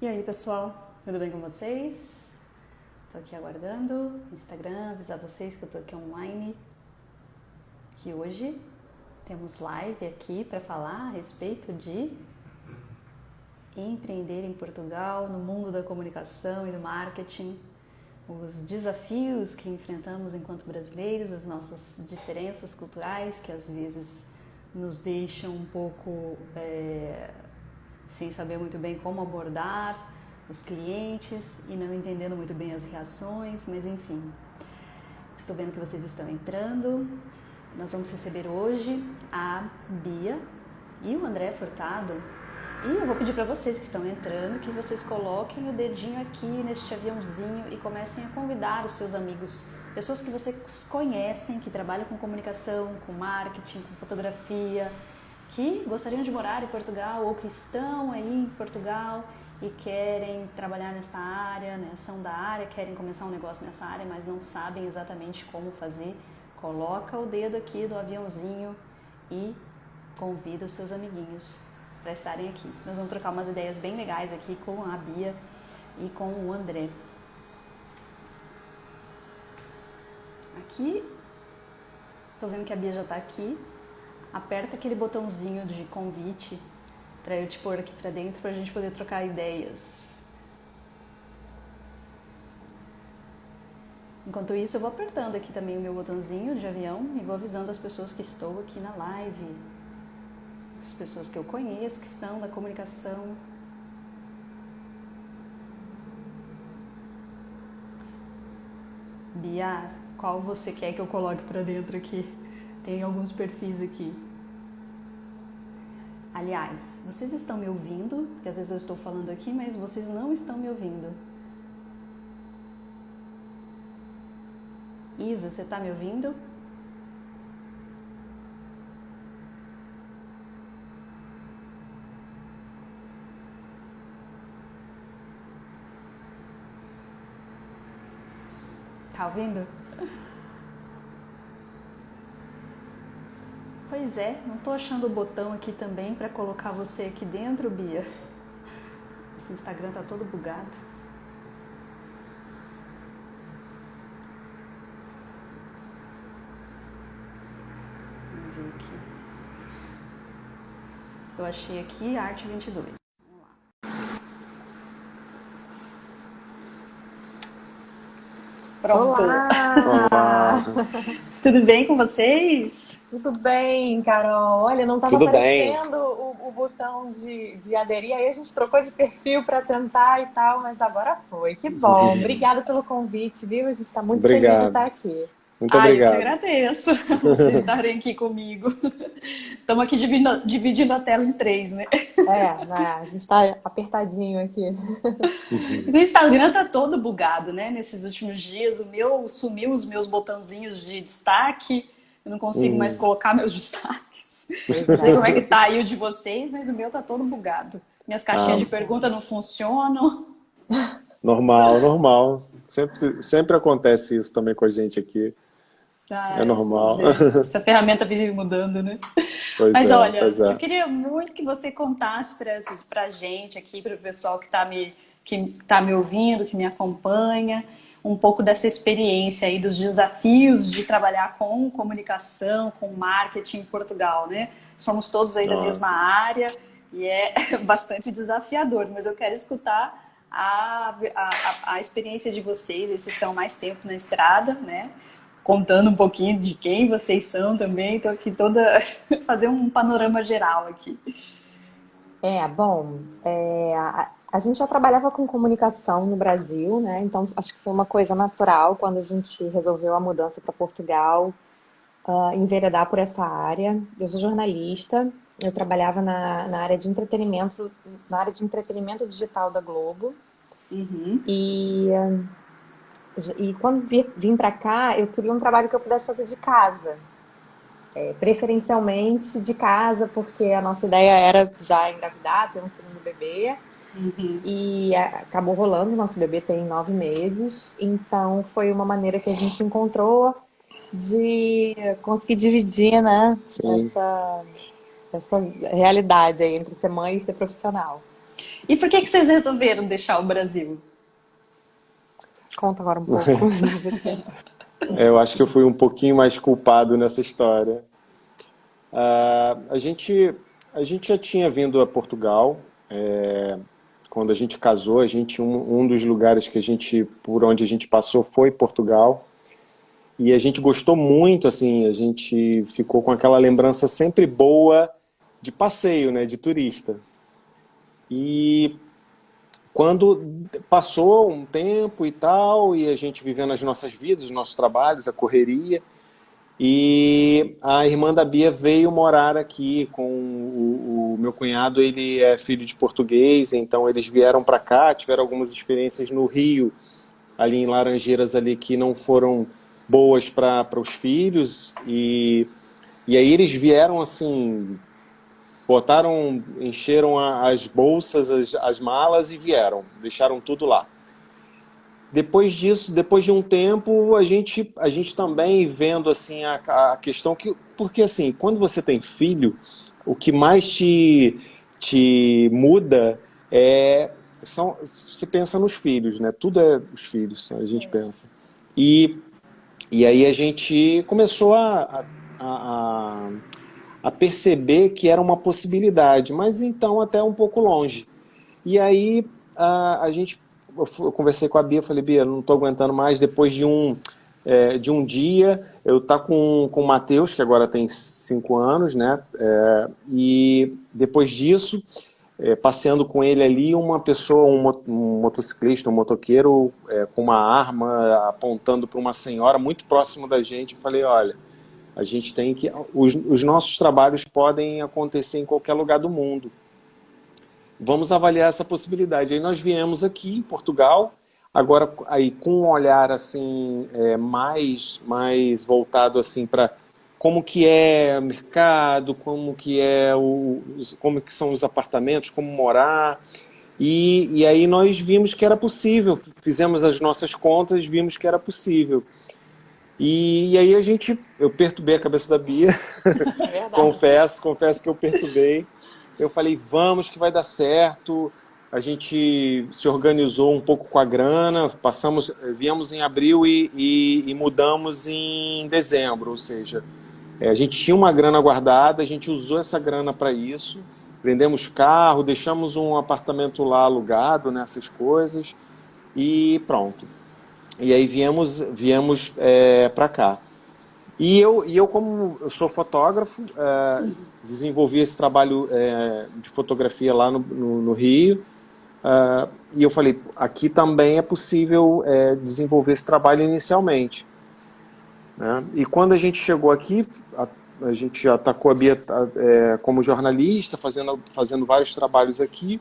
E aí, pessoal, tudo bem com vocês? Tô aqui aguardando Instagram, avisar vocês que eu tô aqui online, que hoje temos live aqui para falar a respeito de empreender em Portugal, no mundo da comunicação e do marketing, os desafios que enfrentamos enquanto brasileiros, as nossas diferenças culturais que às vezes nos deixam um pouco sem saber muito bem como abordar os clientes e não entendendo muito bem as reações, mas enfim. Estou vendo que vocês estão entrando. Nós vamos receber hoje a Bia e o André Furtado. E eu vou pedir para vocês que estão entrando que vocês coloquem o dedinho aqui neste aviãozinho e comecem a convidar os seus amigos, pessoas que vocês conhecem, que trabalham com comunicação, com marketing, com fotografia, que gostariam de morar em Portugal ou que estão aí em Portugal e querem trabalhar nesta área, são da área, querem começar um negócio nessa área, mas não sabem exatamente como fazer. Coloca o dedo aqui do aviãozinho e convida os seus amiguinhos para estarem aqui. Nós vamos trocar umas ideias bem legais aqui com a Bia e com o André. Aqui, tô vendo que a Bia já está aqui. Aperta aquele botãozinho de convite para eu te pôr aqui para dentro para a gente poder trocar ideias. Enquanto isso, eu vou apertando aqui também o meu botãozinho de avião e vou avisando as pessoas que estou aqui na live. As pessoas que eu conheço, que são da comunicação. Bia, qual você quer que eu coloque para dentro aqui? Tem alguns perfis aqui. Aliás, vocês estão me ouvindo? Porque às vezes eu estou falando aqui, mas vocês não estão me ouvindo. Isa, você está me ouvindo? Tá ouvindo? Pois é, não tô achando o botão aqui também para colocar você aqui dentro, Bia. Esse Instagram tá todo bugado. Vamos ver aqui. Eu achei aqui Arte22. Vamos lá. Pronto. Olá! Tudo bem com vocês? Tudo bem, Carol? Olha, não estava Tudo bem. aparecendo o botão de aderir, aí a gente trocou de perfil para tentar e tal, mas agora foi. Que bom. Obrigada pelo convite, viu? A gente está muito feliz de estar Obrigado. aqui. Muito Ah, eu que obrigado. agradeço vocês estarem aqui comigo. Estamos aqui dividindo a tela em três, né? Né? A gente está apertadinho aqui. O Instagram tá todo bugado, né? Nesses últimos dias, o meu sumiu os meus botãozinhos de destaque. Eu não consigo mais Hum, colocar meus destaques. Pois Não sei é. como é que tá aí o de vocês, mas o meu tá todo bugado. Minhas caixinhas ah, de pergunta não funcionam. normal, normal. Sempre acontece isso também com a gente aqui. É Ah, pois normal. é. Essa ferramenta vive mudando, né? Pois Mas é, olha, pois eu é. queria muito que você contasse pra gente aqui, para o pessoal que tá me ouvindo, que me acompanha, um pouco dessa experiência aí, dos desafios de trabalhar com comunicação, com marketing em Portugal, né? Somos todos aí da Ó, mesma área e é bastante desafiador, mas eu quero escutar a experiência de vocês, vocês estão mais tempo na estrada, né? Contando um pouquinho de quem vocês são também, estou aqui toda fazer um panorama geral aqui. Bom, a gente já trabalhava com comunicação no Brasil, né? Então acho que foi uma coisa natural quando a gente resolveu a mudança para Portugal, enveredar por essa área. Eu sou jornalista, eu trabalhava na área de entretenimento, na área de entretenimento digital da Globo. E, e quando vim para cá, eu queria um trabalho que eu pudesse fazer de casa. Preferencialmente de casa, porque a nossa ideia era já engravidar, ter um segundo bebê. E acabou rolando, nosso bebê tem 9 meses. Então foi uma maneira que a gente encontrou de conseguir dividir, né, sim. essa realidade aí entre ser mãe e ser profissional. E por que vocês resolveram deixar o Brasil? Conta agora um pouco de você. Eu acho que eu fui um pouquinho mais culpado nessa história. A gente já tinha vindo a Portugal. Quando a gente casou, um dos lugares por onde a gente passou foi Portugal. E a gente gostou muito, assim, a gente ficou com aquela lembrança sempre boa de passeio, né, de turista. E quando passou um tempo e tal, e a gente vivendo as nossas vidas, os nossos trabalhos, a correria, e a irmã da Bia veio morar aqui com o meu cunhado. Ele é filho de português, então eles vieram para cá, tiveram algumas experiências no Rio, ali em Laranjeiras, ali, que não foram boas para os filhos, e aí eles vieram assim, encheram as bolsas, as malas e vieram, deixaram tudo lá. Depois disso, depois de um tempo, a gente também vendo assim a questão porque assim, quando você tem filho, o que mais te muda você pensa nos filhos, né? Tudo é os filhos, a gente pensa. E aí a gente começou a, a perceber que era uma possibilidade, mas então até um pouco longe. E aí eu conversei com a Bia, falei: Bia, não estou aguentando mais. Depois de um dia, eu tá com o Matheus, que agora tem 5 anos, né? E depois disso, passeando com ele ali, uma pessoa, um motociclista, um motoqueiro, com uma arma apontando para uma senhora muito próximo da gente. Eu falei: olha, a gente tem que... Os nossos trabalhos podem acontecer em qualquer lugar do mundo. Vamos avaliar essa possibilidade. Aí nós viemos aqui em Portugal, agora aí com um olhar assim, mais voltado assim para como que é o mercado, como que são os apartamentos, como morar. E aí nós vimos que era possível, fizemos as nossas contas, vimos que era possível. E aí eu perturbei a cabeça da Bia, confesso que eu perturbei. Eu falei: vamos que vai dar certo. A gente se organizou um pouco com a grana, viemos em abril e mudamos em dezembro, ou seja, a gente tinha uma grana guardada, a gente usou essa grana para isso, vendemos carro, deixamos um apartamento lá alugado, nessas coisas, e pronto. E aí viemos para cá. E eu, como eu sou fotógrafo, desenvolvi esse trabalho de fotografia lá no Rio, e eu falei: aqui também é possível desenvolver esse trabalho inicialmente, né? E quando a gente chegou aqui, a gente já está com a Bia como jornalista, fazendo vários trabalhos aqui.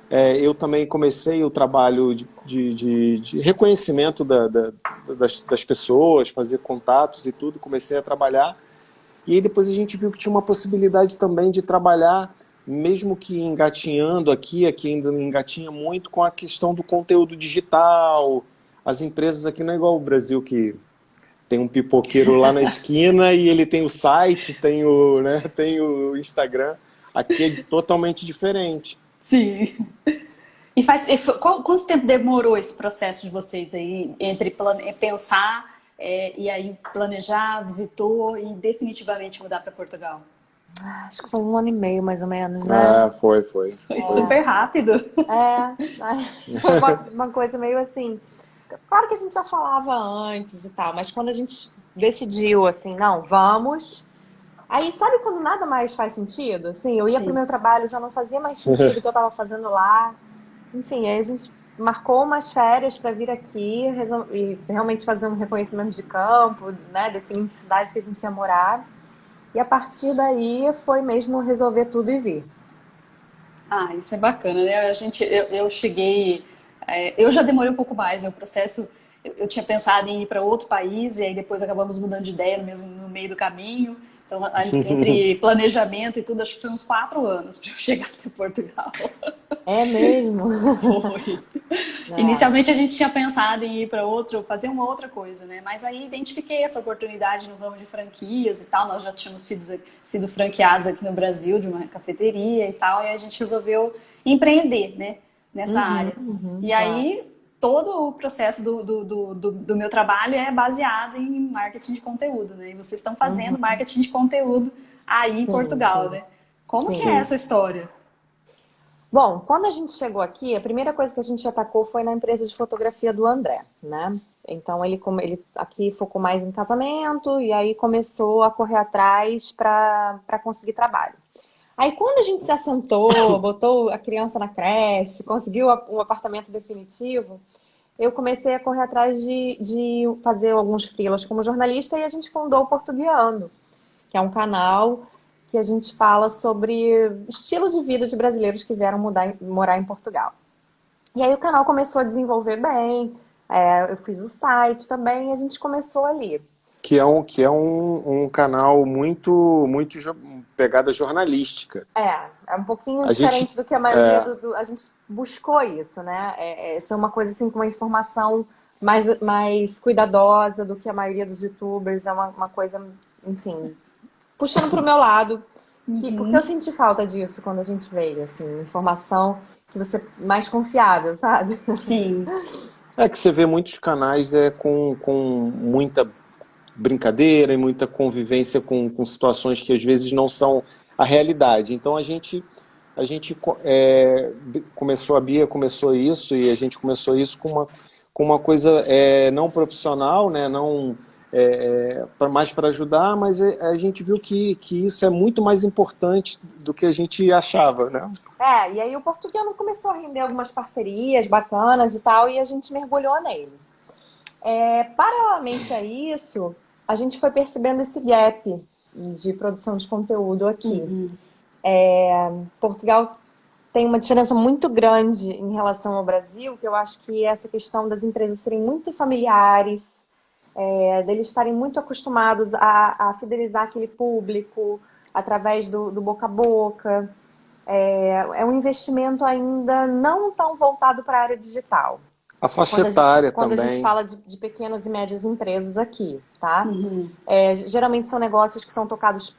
Eu também comecei o trabalho de reconhecimento das pessoas, fazer contatos e tudo, comecei a trabalhar. E aí depois a gente viu que tinha uma possibilidade também de trabalhar, mesmo que engatinhando aqui ainda engatinha muito com a questão do conteúdo digital. As empresas aqui não é igual ao Brasil, que tem um pipoqueiro lá na esquina e ele tem o site, tem o Instagram. Aqui é totalmente diferente. Sim. Quanto tempo demorou esse processo de vocês aí, entre pensar e aí planejar, visitou e definitivamente mudar para Portugal? Acho que foi 1 ano e meio, mais ou menos, né? Foi. Foi super rápido. Foi uma coisa meio assim... Claro que a gente já falava antes e tal, mas quando a gente decidiu assim, não, vamos... Aí, sabe quando nada mais faz sentido? Assim, eu ia pro meu trabalho, já não fazia mais sentido o que eu estava fazendo lá. Enfim, aí a gente marcou umas férias para vir aqui e realmente fazer um reconhecimento de campo, né? Definir que cidade que a gente ia morar. E a partir daí foi mesmo resolver tudo e vir. Ah, isso é bacana, né? Eu cheguei... eu já demorei um pouco mais, meu processo... Eu tinha pensado em ir para outro país e aí depois acabamos mudando de ideia no meio do caminho. Então, entre planejamento e tudo, acho que foi uns 4 anos para eu chegar até Portugal. É mesmo? Foi. Inicialmente a gente tinha pensado em ir para fazer uma outra coisa, né? Mas aí identifiquei essa oportunidade no ramo de franquias e tal. Nós já tínhamos sido franqueados aqui no Brasil de uma cafeteria e tal, e a gente resolveu empreender, né? nessa área. E claro. aí, todo o processo do meu trabalho é baseado em marketing de conteúdo, né? E vocês estão fazendo marketing de conteúdo aí em Sim, Portugal, sim, né? Como que é sim. Sim. essa história? Bom, quando a gente chegou aqui, a primeira coisa que a gente atacou foi na empresa de fotografia do André, né? Então ele aqui focou mais em casamento e aí começou a correr atrás para conseguir trabalho. Aí quando a gente se assentou, botou a criança na creche, conseguiu o apartamento definitivo, eu comecei a correr atrás de fazer alguns freelas como jornalista e a gente fundou o Portuguiando, que é um canal que a gente fala sobre estilo de vida de brasileiros que vieram morar em Portugal. E aí o canal começou a desenvolver bem, eu fiz o site também e a gente começou ali. Que é um canal muito pegada jornalística. É um pouquinho A gente, diferente do que a maioria é, a gente buscou isso, né? Ser uma coisa assim com uma informação mais cuidadosa do que a maioria dos YouTubers, é uma coisa, enfim, puxando pro meu lado, porque eu senti falta disso quando a gente veio, assim, informação que você mais confiável, sabe? Sim, é que você vê muitos canais com muita brincadeira e muita convivência com situações que às vezes não são a realidade. Então a Bia começou isso e a gente começou isso com uma coisa não profissional, né? Não mais para ajudar, mas a gente viu que isso é muito mais importante do que a gente achava, né? E aí o Português começou a render algumas parcerias bacanas e tal, e a gente mergulhou nele. Paralelamente a isso, a gente foi percebendo esse gap de produção de conteúdo aqui. Portugal tem uma diferença muito grande em relação ao Brasil, que eu acho que é essa questão das empresas serem muito familiares, deles estarem muito acostumados a fidelizar aquele público através do boca a boca. É um investimento ainda não tão voltado para a área digital. A faixa etária Quando a gente também. fala de pequenas e médias empresas aqui, tá? Geralmente são negócios que são tocados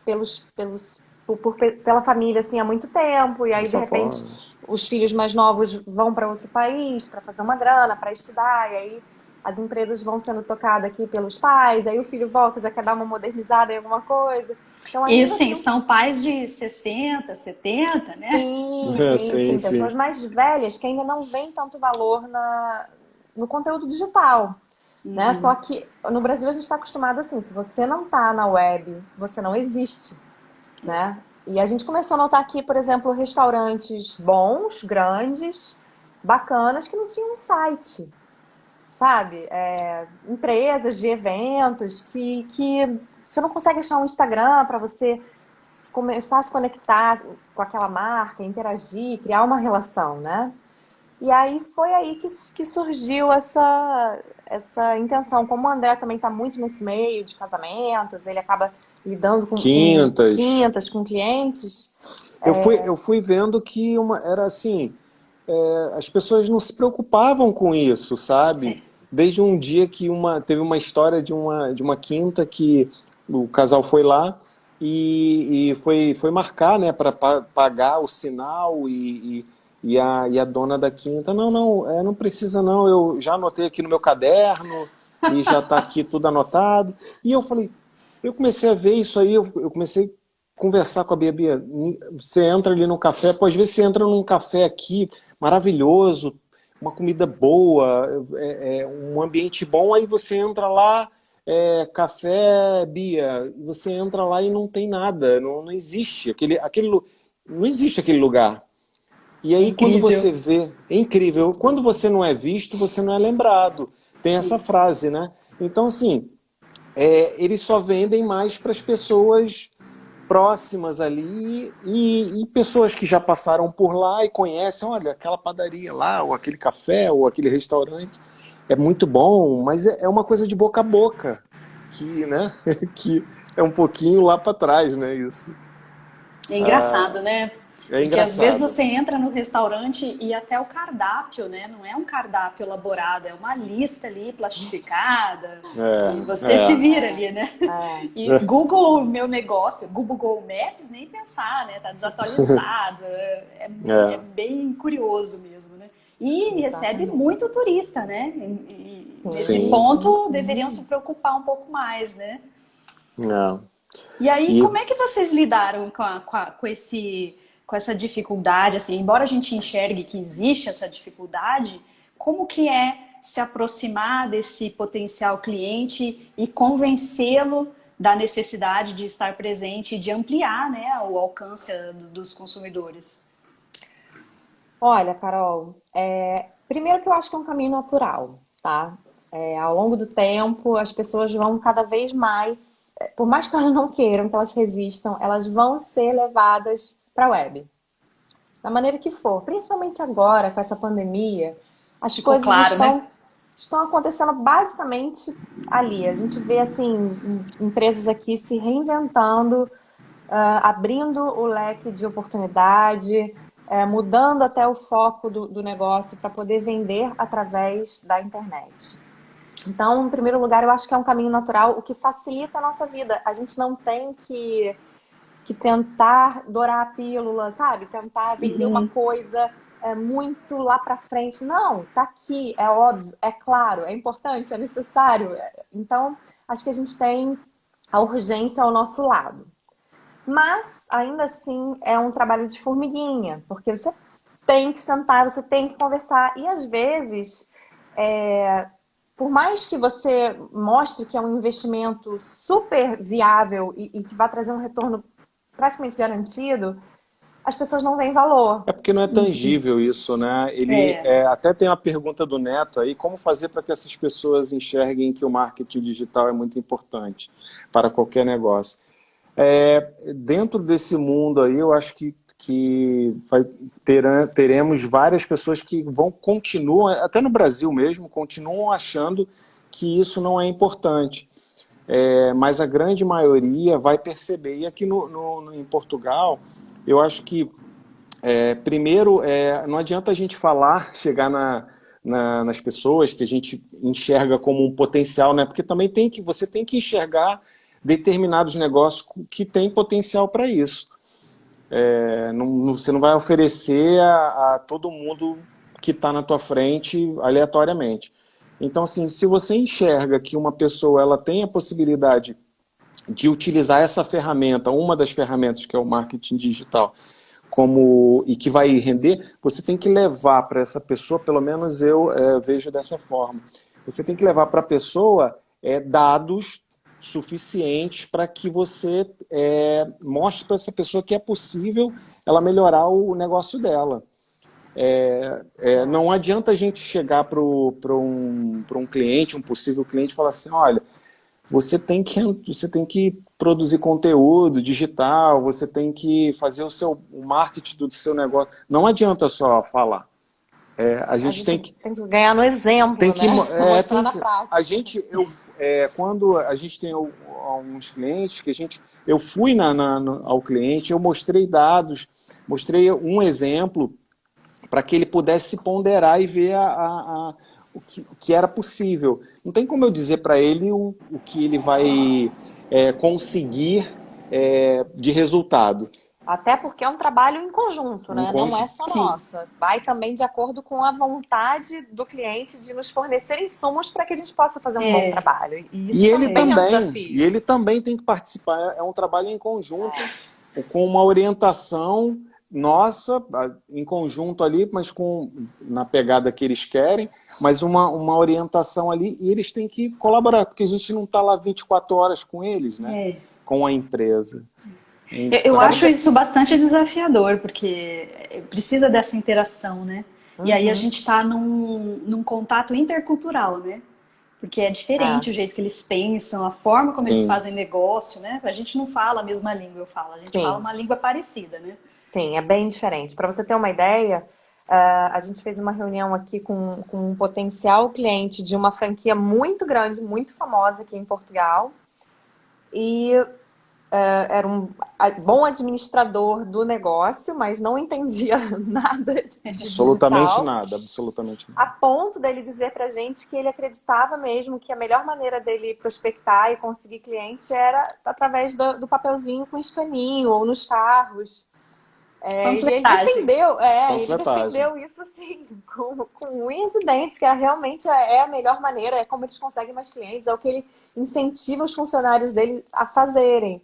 pela família assim, há muito tempo, e aí de Dessa repente forma. os filhos mais novos vão para outro país para fazer uma grana, para estudar, e aí as empresas vão sendo tocadas aqui pelos pais, aí o filho volta, já quer dar uma modernizada em alguma coisa. Então e ainda sim, tem são pais de 60, 70, né? sim, sim, Sim, sim. sim. Pessoas mais velhas que ainda não veem tanto valor no conteúdo digital, né? Só que no Brasil a gente está acostumado assim, se você não está na web, você não existe, né? E a gente começou a notar aqui, por exemplo, restaurantes bons, grandes, bacanas, que não tinham um site, sabe? Empresas de eventos que você não consegue achar um Instagram para você começar a se conectar com aquela marca, interagir, criar uma relação, né? E aí foi aí que surgiu essa intenção. Como o André também está muito nesse meio de casamentos, ele acaba lidando com Quintas. quintas, com clientes. Eu fui vendo que era assim, as pessoas não se preocupavam com isso, sabe? Desde um dia que teve uma história de uma quinta que o casal foi lá e foi marcar, né, para pagar o sinal e a dona da quinta, não, não, não precisa não, eu já anotei aqui no meu caderno e já está aqui tudo anotado. E eu falei, eu comecei a ver isso aí, eu comecei conversar com a Bia. Bia, você entra ali no café, pô, às vezes você entra num café aqui, maravilhoso, uma comida boa, um ambiente bom, aí você entra lá, café, Bia, e você entra lá e não tem nada, não existe, não existe aquele lugar. E É aí quando você incrível. vê, é incrível, quando você não é visto, você não é lembrado. Tem essa Sim. frase, né? Então, assim, eles só vendem mais para as pessoas próximas ali e pessoas que já passaram por lá e conhecem, olha, aquela padaria lá, ou aquele café, ou aquele restaurante, é muito bom, mas é uma coisa de boca a boca, que, né, que é um pouquinho lá para trás, né, isso. É engraçado, né? É Porque às vezes engraçado. você entra no restaurante e até o cardápio, né? Não é um cardápio elaborado, é uma lista ali plastificada e É, você se é, vira ali, né? É, E Google Meu Negócio, Google Maps, nem pensar, né? Tá desatualizado, é é. bem curioso mesmo, né? e recebe Exatamente. muito turista, né? E nesse Sim. ponto deveriam se preocupar um pouco mais, né? É. E aí, E como é que vocês lidaram com essa dificuldade? Assim, embora a gente enxergue que existe essa dificuldade, como que é se aproximar desse potencial cliente e convencê-lo da necessidade de estar presente e de ampliar, né, o alcance dos consumidores? Olha, Carol, primeiro que eu acho que é um caminho natural, tá? Ao longo do tempo, as pessoas vão cada vez mais, por mais que elas não queiram, que elas resistam, elas vão ser levadas para a web. Da maneira que for. Principalmente agora, com essa pandemia, as Ficou coisas claro, né? estão acontecendo basicamente ali. A gente vê, assim, empresas aqui se reinventando, abrindo o leque de oportunidade, mudando até o foco do negócio para poder vender através da internet. Então, em primeiro lugar, eu acho que é um caminho natural, o que facilita a nossa vida. A gente não tem que tentar dourar a pílula, sabe? Tentar vender uma coisa muito lá para frente. Não, tá aqui, é óbvio, é claro, é importante, é necessário. Então, acho que a gente tem a urgência ao nosso lado. Mas, ainda assim, é um trabalho de formiguinha, porque você tem que sentar, você tem que conversar. E, às vezes, por mais que você mostre que é um investimento super viável e que vai trazer um retorno praticamente garantido, as pessoas não veem valor. é porque não é tangível isso, né? É. Até tem uma pergunta do Neto aí, como fazer para que essas pessoas enxerguem que o marketing digital é muito importante para qualquer negócio? Dentro desse mundo aí, eu acho que teremos várias pessoas que continuam, até no Brasil mesmo, continuam achando que isso não é importante. Mas a grande maioria vai perceber. E aqui em Portugal, eu acho que, primeiro, não adianta a gente falar, chegar nas pessoas que a gente enxerga como um potencial, né? Porque também você tem que enxergar determinados negócios que têm potencial para isso. Você não vai oferecer a todo mundo que está na tua frente aleatoriamente. Então, assim, se você enxerga que uma pessoa ela tem a possibilidade de utilizar essa ferramenta, uma das ferramentas que é o marketing digital, e que vai render, você tem que levar para essa pessoa, pelo menos eu vejo dessa forma, você tem que levar para a pessoa dados suficientes para que você mostre para essa pessoa que é possível ela melhorar o negócio dela. Não adianta a gente chegar para um cliente, um possível cliente, e falar assim, olha, você tem que produzir conteúdo digital, você tem que fazer o marketing do seu negócio. Não adianta só falar. A A gente gente tem que tem que ganhar no exemplo, né? Mostrar na a prática. gente quando a gente tem alguns clientes que eu fui ao cliente, eu mostrei dados, mostrei um exemplo para que ele pudesse ponderar e ver o que era possível. Não tem como eu dizer para ele o que ele vai conseguir de resultado. Até porque é um trabalho em conjunto, Um né? Não é conjunto. só Sim. nosso. Vai também de acordo com a vontade do cliente de nos fornecer insumos para que a gente possa fazer um bom É. trabalho. E E isso também é um e desafio. ele também tem que participar. É um trabalho em conjunto, com uma orientação nossa, em conjunto ali, mas na pegada que eles querem, mas uma orientação ali, e eles têm que colaborar, porque a gente não está lá 24 horas com eles, né? É. Com a empresa. Eu Então, acho isso bastante desafiador, porque precisa dessa interação, né? E aí a Uhum. gente está num contato intercultural, né? Porque é É, diferente o jeito que eles pensam, a forma como eles sim. fazem negócio, né? A gente não fala a mesma língua, eu falo, a gente fala sim, uma língua parecida, né? sim, é bem diferente. Para você ter uma ideia, a gente fez uma reunião aqui com um potencial cliente de uma franquia muito grande, muito famosa aqui em Portugal. E era um bom administrador do negócio, mas não entendia nada de Absolutamente digital, nada, absolutamente nada. a ponto dele dizer pra gente que ele acreditava mesmo que a melhor maneira dele prospectar e conseguir cliente era através do papelzinho com escaninho ou nos carros. E ele Panfletagem. Panfletagem. defendeu isso assim, com unhas e dentes, que realmente é a melhor maneira, é como eles conseguem mais clientes, é o que ele incentiva os funcionários dele a fazerem.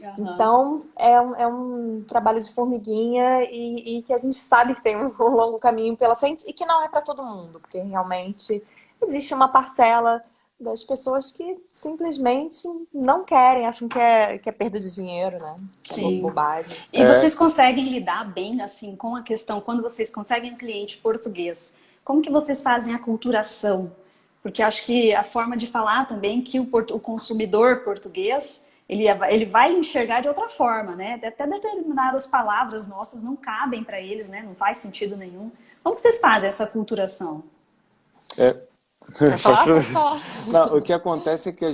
Aham. Então, é um trabalho de formiguinha e que a gente sabe que tem um longo caminho pela frente e que não é para todo mundo, porque realmente existe uma parcela das pessoas que simplesmente não querem, acham que é perda de dinheiro, né? Que é Sim. bobagem. E vocês conseguem lidar bem assim com a questão, quando vocês conseguem um cliente português, como que vocês fazem a culturação? Porque acho que a forma de falar também que o consumidor português, ele vai enxergar de outra forma, né? Até determinadas palavras nossas não cabem para eles, né? Não faz sentido nenhum. Como que vocês fazem essa culturação? É, Pode pode falar? Pode fazer. falar. Não, o que acontece é que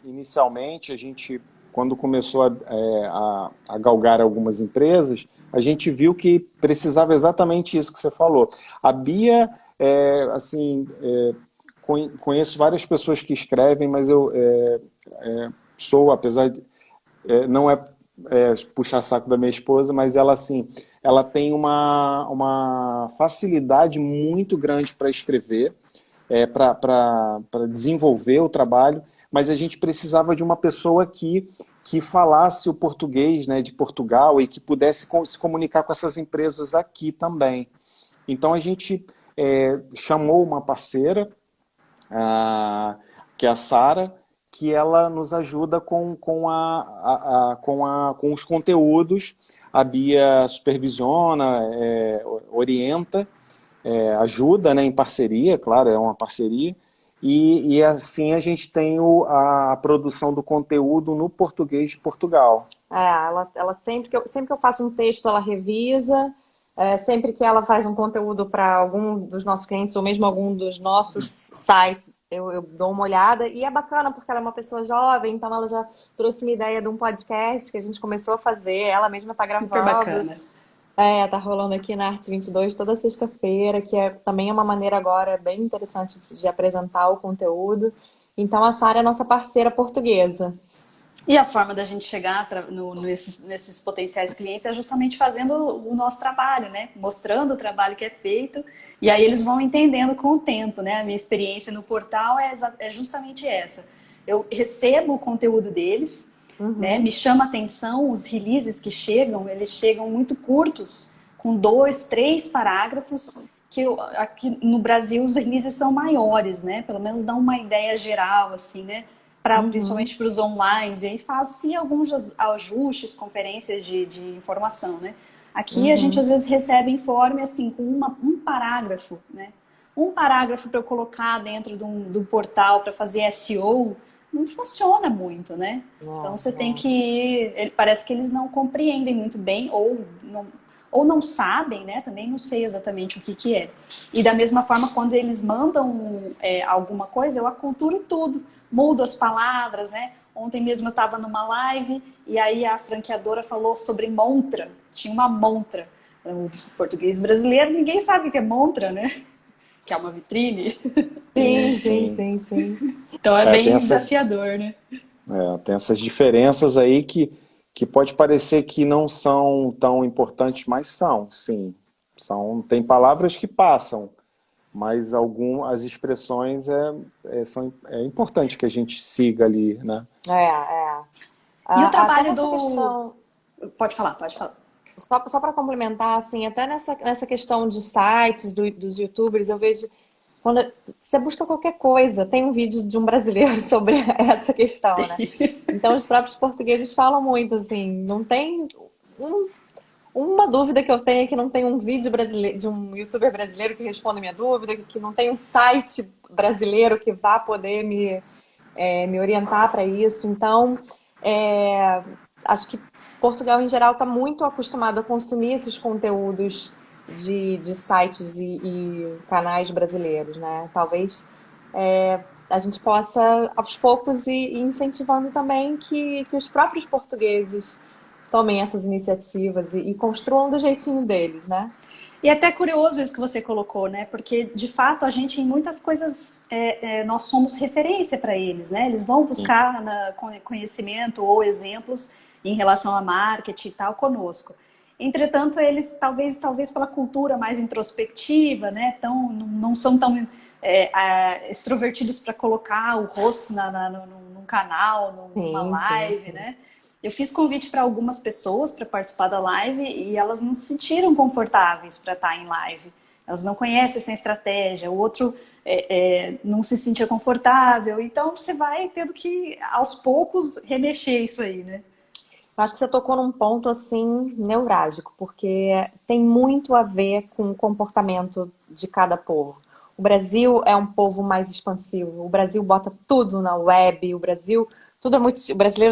inicialmente, quando começou a galgar algumas empresas, a gente viu que precisava exatamente isso que você falou. A Bia, assim, conheço várias pessoas que escrevem, mas eu sou, apesar de não puxar saco da minha esposa, mas ela assim, ela tem uma facilidade muito grande para escrever, para desenvolver o trabalho, mas a gente precisava de uma pessoa que falasse o português, né, de Portugal e que pudesse se comunicar com essas empresas aqui também. Então a gente chamou uma parceira, que é a Sara, que ela nos ajuda com os conteúdos. A Bia supervisiona, orienta, ajuda, né, em parceria, claro, é uma parceria. E assim a gente tem a produção do conteúdo no português de Portugal. Ela sempre que eu faço um texto, ela revisa. Sempre que ela faz um conteúdo para algum dos nossos clientes ou mesmo algum dos nossos sites, eu dou uma olhada. E é bacana porque ela é uma pessoa jovem, então ela já trouxe uma ideia de um podcast que a gente começou a fazer. Ela mesma está Super gravando. bacana. Tá rolando aqui na Arte 22 toda sexta-feira, que também é uma maneira agora bem interessante de apresentar o conteúdo. Então a Sara é nossa parceira portuguesa. E a forma da gente chegar nesses potenciais clientes é justamente fazendo o nosso trabalho, né? Mostrando o trabalho que é feito, e aí eles vão entendendo com o tempo, né? A minha experiência no portal é justamente essa. Eu recebo o conteúdo deles, né? Me chama a atenção os releases que chegam, eles chegam muito curtos, com 2, 3 parágrafos, aqui no Brasil os releases são maiores, né? Pelo menos dão uma ideia geral, assim, né? Principalmente para os online, e aí faz-se alguns ajustes, conferências de informação, né? Aqui a gente às vezes recebe informe assim, com um parágrafo, né? Um parágrafo para eu colocar dentro do portal para fazer SEO, não funciona muito, né? Então você tem que parece que eles não compreendem muito bem, ou não sabem, né? Também não sei exatamente o que é. E da mesma forma, quando eles mandam alguma coisa, eu aculturo tudo, mudo as palavras, né? Ontem mesmo eu estava numa live e aí a franqueadora falou sobre montra. Tinha uma montra. O português brasileiro, ninguém sabe o que é montra, né? Que é uma vitrine. Sim, Sim, sim, sim. sim, sim. Então é Tem bem essas, desafiador, né? tem essas diferenças aí que pode parecer que não são tão importantes, mas são, sim. Tem palavras que passam, mas as expressões é importante que a gente siga ali, né? E o Até trabalho nessa do... questão, Pode falar, pode falar. só para complementar, assim, até nessa questão de sites, dos YouTubers, eu vejo quando você busca qualquer coisa, tem um vídeo de um brasileiro sobre essa questão, né? Então os próprios portugueses falam muito, assim, não tem um- uma dúvida que eu tenho é que não tem um vídeo brasileiro, de um YouTuber brasileiro que responda a minha dúvida, que não tem um site brasileiro que vá poder me orientar para isso. Então, acho que Portugal, em geral, está muito acostumado a consumir esses conteúdos de sites e canais brasileiros, né? Talvez a gente possa, aos poucos, ir incentivando também que os próprios portugueses tomem essas iniciativas e construam do jeitinho deles, né? E é até curioso isso que você colocou, né? Porque, de fato, a gente, em muitas coisas, nós somos referência para eles, né? Eles vão buscar conhecimento ou exemplos em relação a marketing e tal conosco. Entretanto, eles, talvez pela cultura mais introspectiva, né, não são tão extrovertidos para colocar o rosto num canal, numa Sim, sim, live, sim. né? Eu fiz convite para algumas pessoas para participar da live e elas não se sentiram confortáveis para estar em live. Elas não conhecem essa estratégia, o outro não se sentia confortável. Então, você vai tendo que, aos poucos, remexer isso aí, né? Eu acho que você tocou num ponto assim neurálgico, porque tem muito a ver com o comportamento de cada povo. O Brasil é um povo mais expansivo. O Brasil bota tudo na web. O brasileiro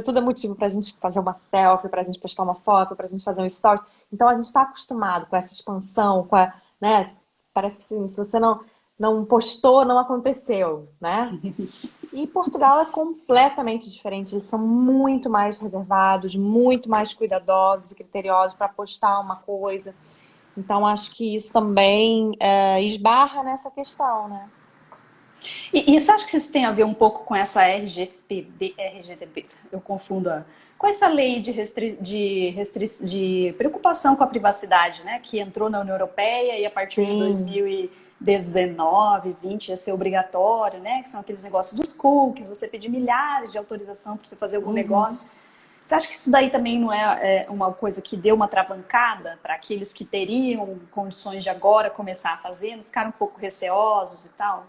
tudo é motivo para a gente fazer uma selfie, para a gente postar uma foto, para a gente fazer um stories. Então a gente está acostumado com essa expansão, né? Parece que se você não postou, não aconteceu, né? E Portugal é completamente diferente. Eles são muito mais reservados, muito mais cuidadosos e criteriosos para postar uma coisa. Então, acho que isso também esbarra nessa questão, né? E você acha que isso tem a ver um pouco com essa RGPD, eu confundo, com essa lei de preocupação com a privacidade, né, que entrou na União Europeia e a partir de Sim. 2019, 20 ia ser obrigatório, né, que são aqueles negócios dos cookies, você pedir milhares de autorização para você fazer algum Uhum. negócio. Você acha que isso daí também não é uma coisa que deu uma travancada para aqueles que teriam condições de agora começar a fazer, não ficaram um pouco receosos e tal?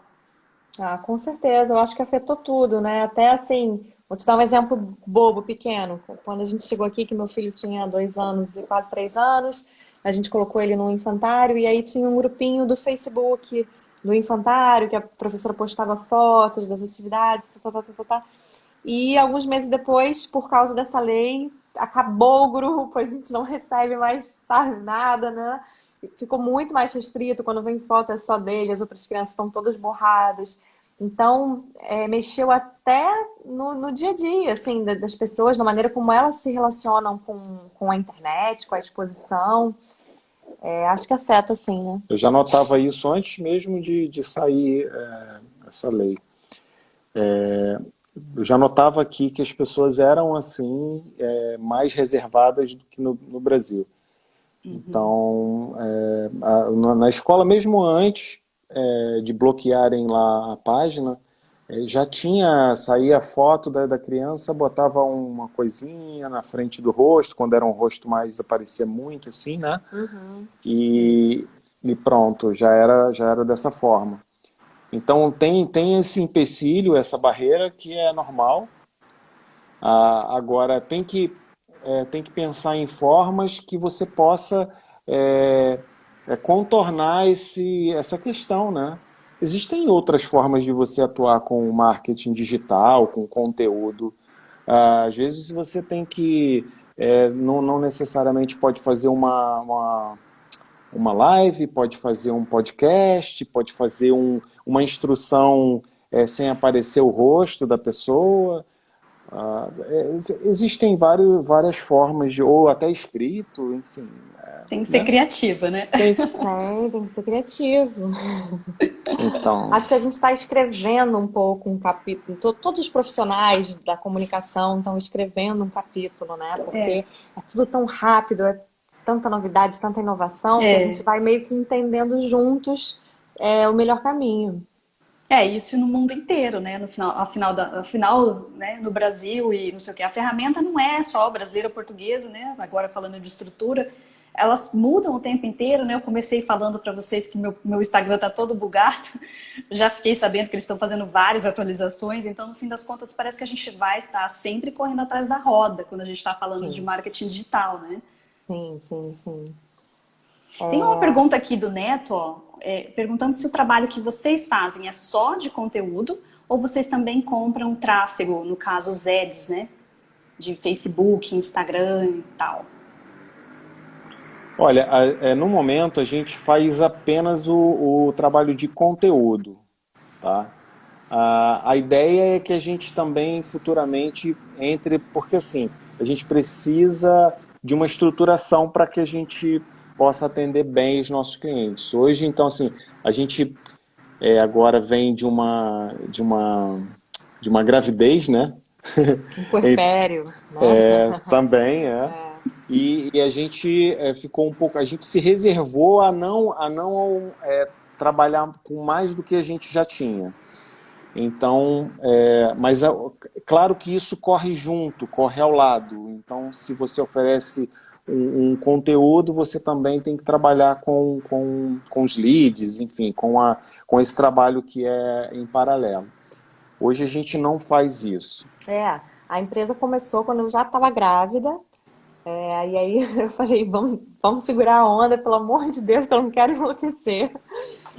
Ah, com certeza. Eu acho que afetou tudo, né? Até assim, vou te dar um exemplo bobo, pequeno. Quando a gente chegou aqui, que meu filho tinha 2 anos e quase 3 anos, a gente colocou ele no infantário e aí tinha um grupinho do Facebook do infantário que a professora postava fotos das atividades, tá, tá, tá, tá, tá. E alguns meses depois, por causa dessa lei, acabou o grupo, a gente não recebe mais, sabe, nada, né? Ficou muito mais restrito, quando vem foto é só dele, as outras crianças estão todas borradas. Então, mexeu até no dia a dia, assim, das pessoas, na maneira como elas se relacionam com a internet, com a exposição. Acho que afeta, sim, né? Eu já notava isso antes mesmo de sair essa lei. Eu já notava aqui que as pessoas eram assim mais reservadas do que no Brasil. Então, na escola, mesmo antes de bloquearem lá a página, já saía a foto da criança, botava uma coisinha na frente do rosto, quando era um rosto mais, aparecia muito assim, né? Uhum. E, e pronto, já era dessa forma. Então tem esse empecilho, essa barreira que é normal. Agora tem que pensar em formas que você possa é, contornar essa questão, né? Existem outras formas de você atuar com o marketing digital, com conteúdo. Às vezes você tem que não necessariamente pode fazer uma live, pode fazer um podcast, pode fazer uma instrução sem aparecer o rosto da pessoa. Existem várias formas ou até escrito, enfim, Tem que ser né? criativa, né? Tem, Tem que ser criativo. então, Acho que a gente está escrevendo um pouco um capítulo. Todos os profissionais da comunicação estão escrevendo um capítulo, né? Porque é tudo tão rápido, é tanta novidade, tanta inovação, que a gente É, vai meio que entendendo juntos o melhor caminho. isso no mundo inteiro, né? No final, afinal, né, no Brasil e não sei o que, a ferramenta não é só brasileira ou portuguesa, né? Agora falando de estrutura, elas mudam o tempo inteiro, né? Eu comecei falando para vocês que meu Instagram tá todo bugado, já fiquei sabendo que eles estão fazendo várias atualizações, então no fim das contas parece que a gente vai estar sempre correndo atrás da roda quando a gente está falando de Sim, marketing digital, né? sim, sim, sim. Tem uma pergunta aqui do Neto, ó, perguntando se o trabalho que vocês fazem é só de conteúdo ou vocês também compram tráfego, no caso os ads, né? De Facebook, Instagram e tal. olha, no momento a gente faz apenas o trabalho de conteúdo, tá? A ideia é que a gente também futuramente entre, porque assim, a gente precisa de uma estruturação para que a gente possa atender bem os nossos clientes. Hoje, então, assim, a gente agora vem de uma gravidez, né? Um puerpério, né? Também, É. e a gente ficou um pouco, a gente se reservou a não trabalhar com mais do que a gente já tinha. Então, mas claro que isso corre junto, corre ao lado. Então, se você oferece um conteúdo, você também tem que trabalhar com os leads, enfim, com esse trabalho que é em paralelo. Hoje a gente não faz isso. A empresa começou quando eu já estava grávida. E aí eu falei, vamos segurar a onda, pelo amor de Deus, que eu não quero enlouquecer.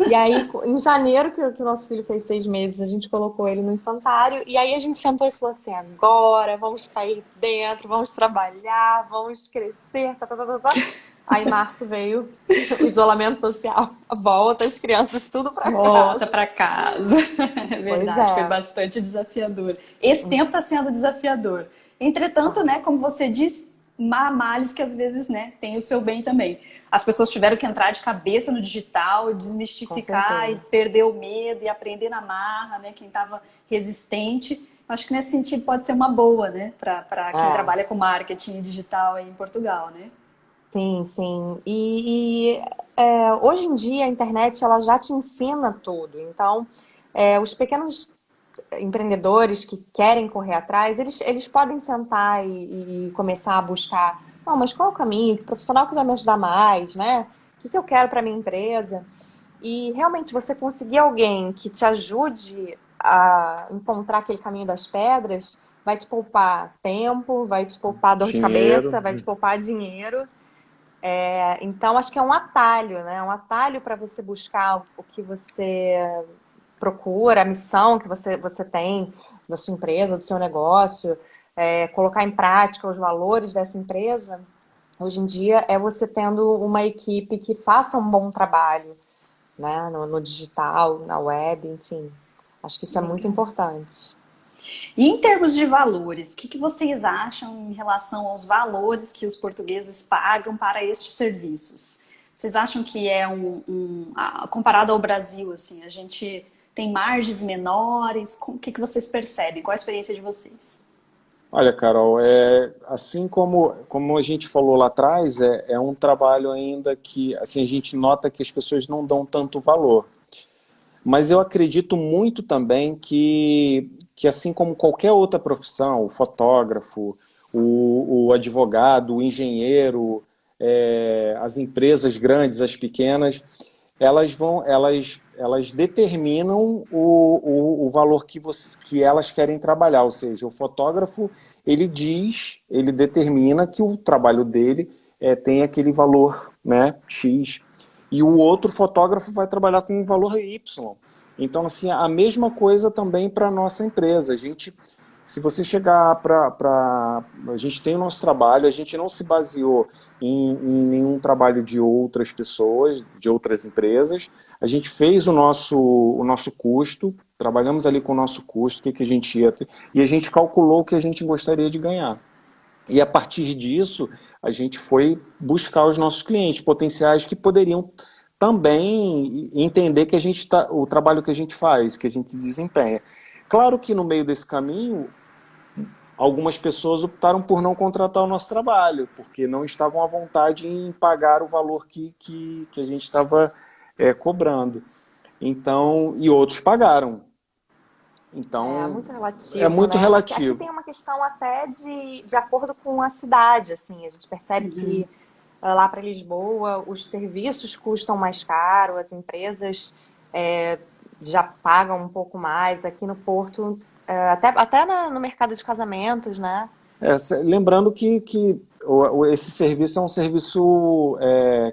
E aí, em janeiro, que o nosso filho fez 6 meses, a gente colocou ele no infantário. E aí a gente sentou e falou assim, agora vamos cair dentro, vamos trabalhar, vamos crescer. Tá, tá, tá, tá, tá. Aí, em março veio o isolamento social. Volta as crianças tudo pra Volta casa. para casa. É Pois verdade, foi é. bastante desafiador. Esse tempo está sendo desafiador. Entretanto, né, como você disse, há males que às vezes, né, tem o seu bem também. As pessoas tiveram que entrar de cabeça no digital, Com desmistificar e certeza. perder o medo e aprender na marra, né, quem estava resistente. Acho que nesse sentido pode ser uma boa, né, para quem É. trabalha com marketing digital aí em Portugal, né? Sim, sim. Hoje em dia a internet ela já te ensina tudo. Então, os pequenos empreendedores que querem correr atrás, eles podem sentar e começar a buscar, não, mas qual é o caminho? Que profissional que vai me ajudar mais, né? O que eu quero para minha empresa? E realmente você conseguir alguém que te ajude a encontrar aquele caminho das pedras, vai te poupar tempo, vai te poupar dor de Dinheiro. cabeça, vai te poupar dinheiro. Então, acho que é um atalho, né? Um atalho para você buscar o que você procura, a missão que você tem da sua empresa, do seu negócio, colocar em prática os valores dessa empresa. Hoje em dia é você tendo uma equipe que faça um bom trabalho, né? No digital, na web, enfim. Acho que isso é muito Legal. importante. E em termos de valores, o que vocês acham em relação aos valores que os portugueses pagam para estes serviços? Vocês acham que é comparado ao Brasil, assim, a gente tem margens menores? O que vocês percebem? Qual a experiência de vocês? Olha, Carol, assim como a gente falou lá atrás, é um trabalho ainda que assim, a gente nota que as pessoas não dão tanto valor. Mas eu acredito muito também que assim como qualquer outra profissão, o fotógrafo, o advogado, o engenheiro, as empresas grandes, as pequenas, elas determinam o valor que elas querem trabalhar. Ou seja, o fotógrafo, ele determina que o trabalho dele tem aquele valor, né, X. E o outro fotógrafo vai trabalhar com um valor Y. Então, assim, a mesma coisa também para a nossa empresa. Se você chegar a gente tem o nosso trabalho, a gente não se baseou em nenhum trabalho de outras pessoas, de outras empresas. A gente fez o nosso custo, trabalhamos ali com o nosso custo, o que a gente ia ter, e a gente calculou o que a gente gostaria de ganhar. E a partir disso, a gente foi buscar os nossos clientes potenciais que poderiam também entender que o trabalho que a gente faz, que a gente desempenha. Claro que no meio desse caminho, algumas pessoas optaram por não contratar o nosso trabalho, porque não estavam à vontade em pagar o valor que a gente estava cobrando. Então, e outros pagaram. É Então, muito é relativo, muito né? Aqui relativo. tem uma questão até de acordo com a cidade, assim. A gente percebe que lá para Lisboa os serviços custam mais caro, as empresas é, já pagam um pouco mais. Aqui no Porto, no mercado de casamentos, né? Lembrando que esse serviço é um serviço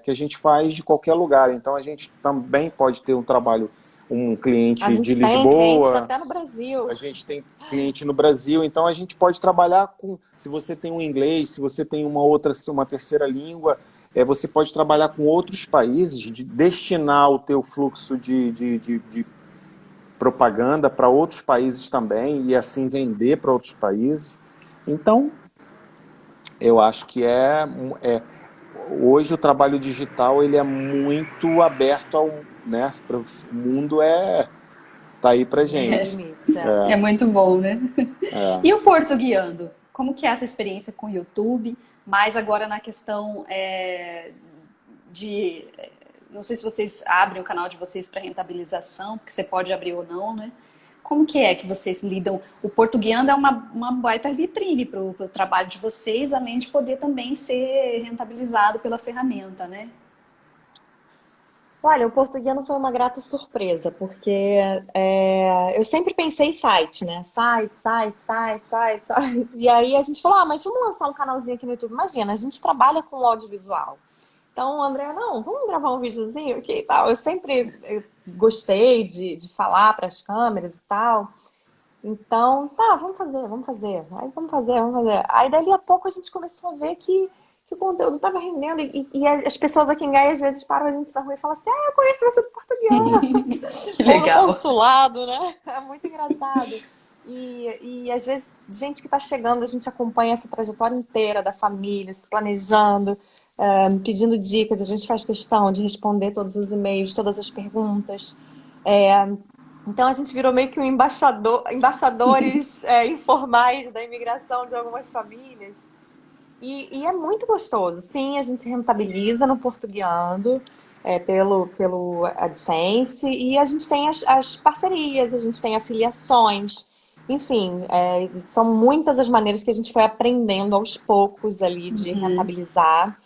que a gente faz de qualquer lugar. Então a gente também pode ter um A cliente de gente tem clientes Lisboa, até no Brasil. a gente tem cliente no Brasil, então a gente pode trabalhar se você tem um inglês, se você tem uma terceira língua, você pode trabalhar com outros países, destinar o teu fluxo de propaganda para outros países também e assim vender para outros países. Então, eu acho que hoje o trabalho digital ele é muito aberto né, o mundo tá aí pra Não tem gente. limite. É muito bom, né? É. E o Porto Guiando? Como que é essa experiência com o YouTube? mas agora na questão de... Não sei se vocês abrem o canal de vocês para rentabilização, porque você pode abrir ou não, né? Como que é que vocês lidam? O Portuguiando é uma baita vitrine para o trabalho de vocês, além de poder também ser rentabilizado pela ferramenta, né? Olha, o Portuguiano foi uma grata surpresa, porque eu sempre pensei em site, né? Site. E aí a gente falou, mas vamos lançar um canalzinho aqui no YouTube. Imagina, a gente trabalha com audiovisual. Então, o André, não, vamos gravar um videozinho aqui e tal. Eu sempre gostei de falar para as câmeras e tal. Então, tá, vamos fazer. Aí vamos fazer. Aí, dali a pouco, a gente começou a ver que o conteúdo estava rendendo. E as pessoas aqui em Gaia, às vezes, param a gente na rua e falam assim, eu conheço você do Português. Que Ou no legal. consulado, né? É muito engraçado. E às vezes, gente que está chegando, a gente acompanha essa trajetória inteira da família, se planejando, pedindo dicas. A gente faz questão de responder todos os e-mails, todas as perguntas. Então a gente virou meio que embaixadores informais da imigração de algumas famílias. E é muito gostoso. Sim, a gente rentabiliza no Portuguiando, pelo AdSense, e a gente tem as parcerias, a gente tem afiliações. Enfim, são muitas as maneiras que a gente foi aprendendo aos poucos ali de rentabilizar.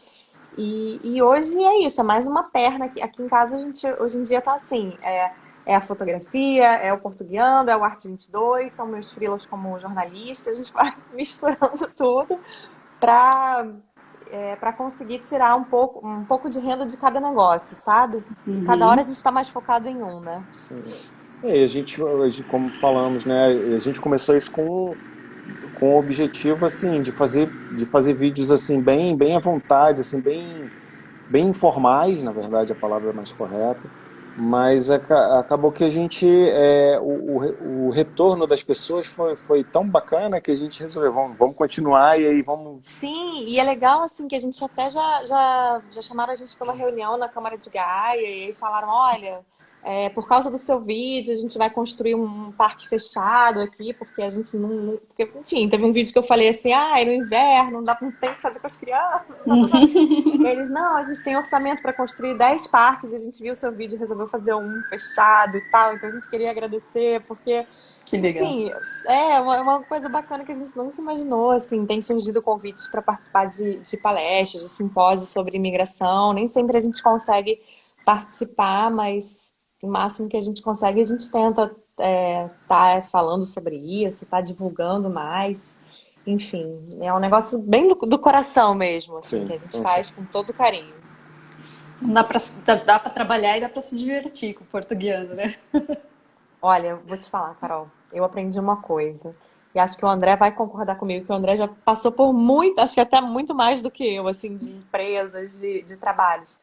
E hoje é isso, é mais uma perna. Aqui em casa a gente hoje em dia tá assim, é a fotografia, é o Portuguiando, é o Arte 22, são meus freelas como jornalista, a gente vai misturando tudo para conseguir tirar um pouco de renda de cada negócio, sabe? E cada hora a gente está mais focado em um, né? Sim. A gente, como falamos, né, a gente começou isso com o objetivo, assim, de fazer vídeos, assim, bem à vontade, assim, bem informais, na verdade, a palavra é mais correta, mas acabou que a gente, o retorno das pessoas foi tão bacana que a gente resolveu, vamos continuar e aí vamos... Sim, e é legal assim que a gente até já chamaram a gente para uma reunião na Câmara de Gaia e aí falaram, olha, por causa do seu vídeo a gente vai construir um parque fechado aqui, porque a gente porque, enfim, teve um vídeo que eu falei assim, no inverno não tem o que fazer com as crianças. E eles, não, a gente tem orçamento para construir 10 parques, e a gente viu o seu vídeo e resolveu fazer um fechado e tal, então a gente queria agradecer, porque, Que legal. enfim, uma coisa bacana que a gente nunca imaginou, assim, tem surgido convites para participar de palestras, de simpósios sobre imigração, nem sempre a gente consegue participar, mas o máximo que a gente consegue, a gente tenta tá falando sobre isso, tá divulgando mais. Enfim, é um negócio bem do coração mesmo, assim, Sim, que a gente com faz com todo carinho. Dá pra trabalhar e dá pra se divertir com o Portuguiando, né? Olha, eu vou te falar, Carol, eu aprendi uma coisa, e acho que o André vai concordar comigo, que o André já passou por muito, acho que até muito mais do que eu, assim, de empresas, de trabalhos.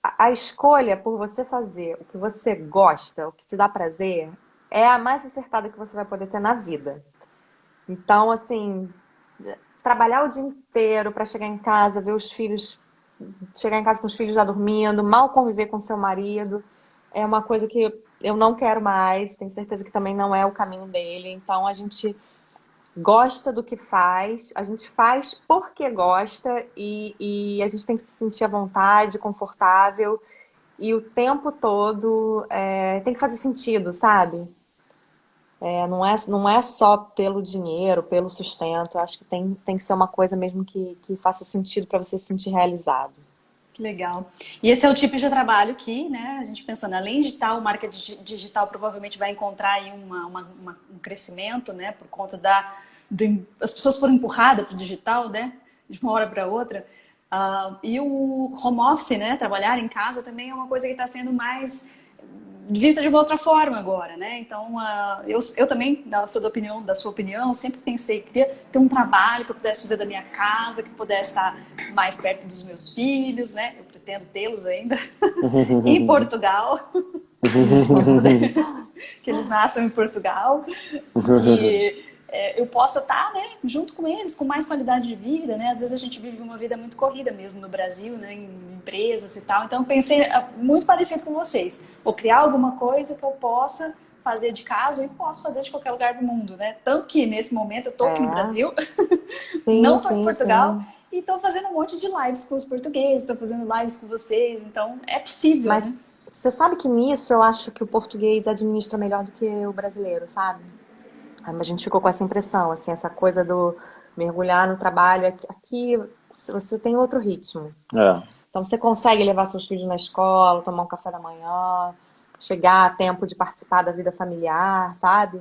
A escolha por você fazer o que você gosta, o que te dá prazer, é a mais acertada que você vai poder ter na vida. Então, assim, trabalhar o dia inteiro para chegar em casa, ver os filhos, chegar em casa com os filhos já dormindo, mal conviver com seu marido, é uma coisa que eu não quero mais, tenho certeza que também não é o caminho dele. Então, a gente gosta do que faz, a gente faz porque gosta e a gente tem que se sentir à vontade, confortável e o tempo todo tem que fazer sentido, sabe? Não é só pelo dinheiro, pelo sustento. Acho que tem que ser uma coisa mesmo que faça sentido para você se sentir realizado. Que legal. E esse é o tipo de trabalho que, né, a gente pensando, além de tal, o marketing digital provavelmente vai encontrar aí um crescimento, né, por conta as pessoas foram empurradas para o digital, né, de uma hora para outra. E o home office, né, trabalhar em casa também é uma coisa que está sendo mais vista de uma outra forma agora, né? Então, eu também, da sua opinião, sempre pensei que queria ter um trabalho que eu pudesse fazer da minha casa, que pudesse estar mais perto dos meus filhos, né? Eu pretendo tê-los ainda em Portugal, que eles nasçam em Portugal, que eu possa estar, né, junto com eles, com mais qualidade de vida, né? Às vezes a gente vive uma vida muito corrida mesmo no Brasil, né, em empresas e tal. Então eu pensei muito parecido com vocês. Vou criar alguma coisa que eu possa fazer de casa e posso fazer de qualquer lugar do mundo, né? Tanto que nesse momento eu tô aqui no É, Brasil, sim, não tô em sim, Portugal, sim. e estou fazendo um monte de lives com os portugueses, estou fazendo lives com vocês, então é possível, Mas né? você sabe que nisso eu acho que o português administra melhor do que o brasileiro, sabe? A gente ficou com essa impressão, assim, essa coisa do mergulhar no trabalho. Aqui você tem outro ritmo. É. Então você consegue levar seus filhos na escola, tomar um café da manhã, chegar a tempo de participar da vida familiar, sabe?